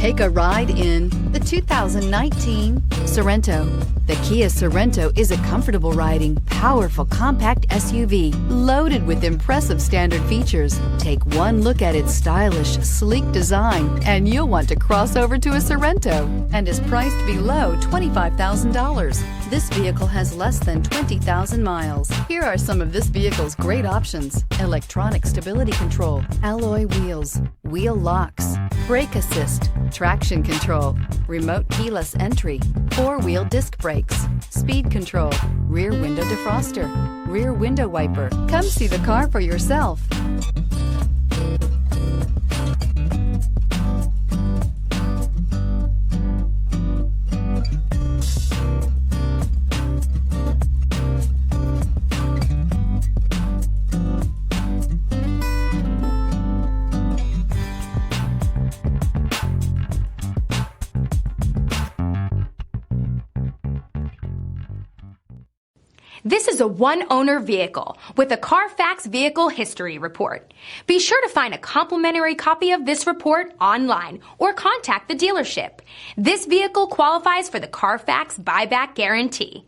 Take a ride in the 2019 Sorento. The Kia Sorento is a comfortable riding, powerful compact SUV loaded with impressive standard features. Take one look at its stylish, sleek design and you'll want to cross over to a Sorento, and is priced below $25,000. This vehicle has less than 20,000 miles. Here are some of this vehicle's great options: electronic stability control, alloy wheels, wheel locks, brake assist, traction control, remote keyless entry, four-wheel disc brakes, speed control, rear window defroster, rear window wiper. Come see the car for yourself. This is a one-owner vehicle with a Carfax Vehicle History Report. Be sure to find a complimentary copy of this report online or contact the dealership. This vehicle qualifies for the Carfax Buyback Guarantee.